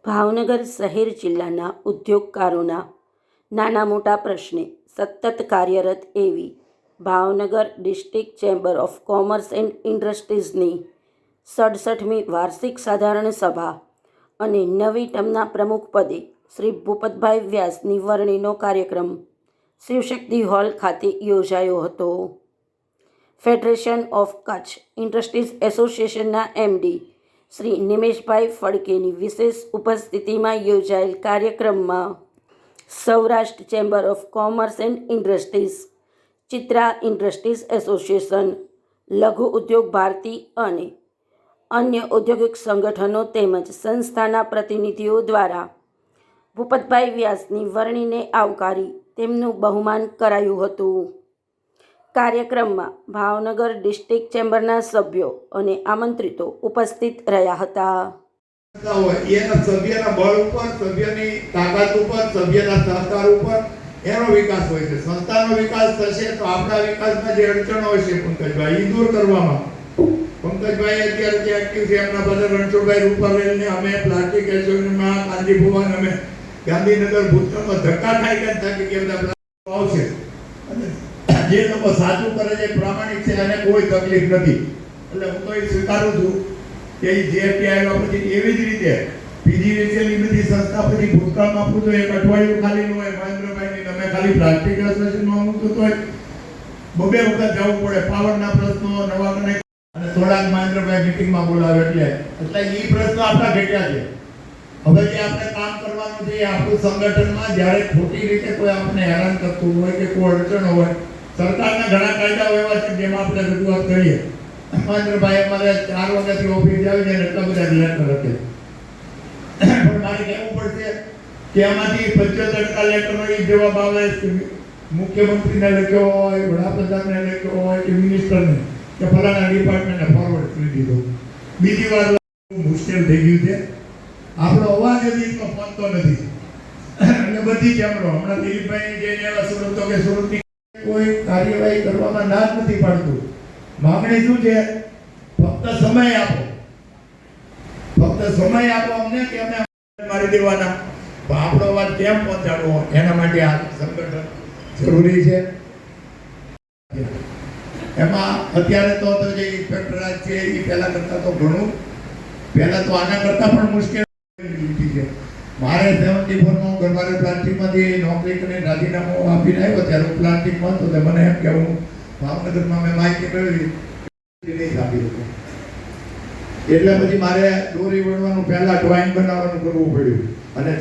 ભાવનગર શહેર જિલ્લાના ઉદ્યોગકારોના નાના મોટા પ્રશ્ને સતત કાર્યરત એવી Bhavnagar district chamber of commerce and ઇન્ડસ્ટ્રીઝની 67મી વાર્ષિક સાધારણ સભા અને નવી ટર્મના પ્રમુખ પદે શ્રી ભૂપતભાઈ વ્યાસની વરણીનો કાર્યક્રમ શિવશક્તિ હોલ ખાતે યોજાયો હતો. ફેડરેશન ઓફ કચ્છ ઇન્ડસ્ટ્રીઝ એસોસિએશનના એમડી શ્રી નિમેશભાઈ ફડકેની વિશેષ ઉપસ્થિતિમાં યોજાયેલ કાર્યક્રમમાં Saurashtra chamber of commerce and industries, Chitra industries association, લઘુ ઉદ્યોગ ભારતી અને અન્ય ઔદ્યોગિક સંગઠનો તેમજ સંસ્થાના પ્રતિનિધિઓ દ્વારા ભૂપતભાઈ વ્યાસની વરણીને આવકારી તેમનું બહુમાન કરાયું હતું. કાર્યક્રમમાં ભાવનગર ડિસ્ટ્રિક્ટ ચેમ્બરના સભ્યો અને આમંત્રિતો ઉપસ્થિત રહ્યા હતા. એના સભ્યના બળ ઉપર, સભ્યની તાકાત ઉપર, સભ્યના સહકાર ઉપર એનો વિકાસ હોય છે. સંસ્થાનો વિકાસ થશે તો આપણા વિકાસમાં જે અડચણો હોય છે પંકજભાઈ એ દૂર કરવામાં. પંકજભાઈ અત્યારે જે એક્ટિવ છે એમના બધા રણછોડભાઈ રૂપારેલને અમે પ્લાસ્ટિક એસોસિએશનમાં કાંજી ભુવન અમે ગાંધીનગર ભૂતકાળમાં ધક્કા ખાઈ ગયા હતા કે બધા આવશે અને જે લોકો સાચું કરે છે, પ્રામાણિક છે અને કોઈ તકલીફ નથી. એટલે હું તો એ સ્વીકારું છું કે જે આવ્યા પછી એવી જ રીતે પીજીવીસીએલની બધી સંસ્થા પછી ભૂતકાળમાં પૂછો એક અઠવાડિયું ખાલી ન હોય. મહેન્દ્રભાઈની અમે ખાલી પ્લાસ્ટિક એસોસિએશનમાં મૂકતું તો બબે વખત જવું પડે. પાવરના પ્રશ્નો નવા કનેક્ટ અને થોડાક મહેન્દ્રભાઈ મીટિંગમાં બોલાવે એટલે એ પ્રશ્નો આપણા ઘટ્યા છે. હવે જે આપણે કામ કરવાનું છે આપણું સંગઠનમાં જ્યારે ખોટી રીતે કોઈ આપણને હેરાન કરતું હોય કે કોઈ અડચણ હોય, સરકારના ઘણા કાયદાઓ એવા છે જેમાં આપણે રજૂઆત કરીએ. મહેન્દ્રભાઈ અમારે 4 વાગ્યાથી ઓફિસ આવી જાય એટલા બધા લેટર લખે, પણ મારે કહેવું પડશે કે આમાંથી 75% લેટરનો એ જવાબ આવે મુખ્યમંત્રીને લખ્યો હોય, વડાપ્રધાનને લખ્યો હોય કે મિનિસ્ટરને કે ફલાણા ડિપાર્ટમેન્ટને ફોરવર્ડ કરી દીધો. બીજી વાર મુશ્કેલ થઈ ગયું છે. આપણો અવાજ જ એટલો પહોંચતો નથી એટલે બધી ચેમ્બરો હમણાં દિલીપભાઈ જઈને એવા સુરત કે સુરતની કોઈ કાર્યવાહી કરવામાં ના જ નથી પાડતું. માંગણી શું છે? ફક્ત સમય આપો, ફક્ત સમય આપો અમને કે અમે મારી દેવાના. આપણો અવાજ કેમ પહોંચાડવો એના માટે આ સંગઠન જરૂરી છે. એમાં અત્યારે તો જે ઇન્સ્પેક્ટર છે એ પહેલા કરતા તો ઘણું, પહેલા તો આના કરતા પણ મુશ્કેલ છે. મારે 74માં ગરબારે પ્લાસ્ટિકમાંથી નોકરી કરીને રાજીનામું આપીને આવ્યો ત્યારે હું પ્લાસ્ટિકમાં હતો. મને એમ કે હું ભાવનગરમાં મેં માહિતી મેળવી નહીં આપી દીધું. એટલે પછી મારે દોરી વળવાનું પહેલા ડ્રોઈંગ બનાવવાનું કરવું પડ્યું અને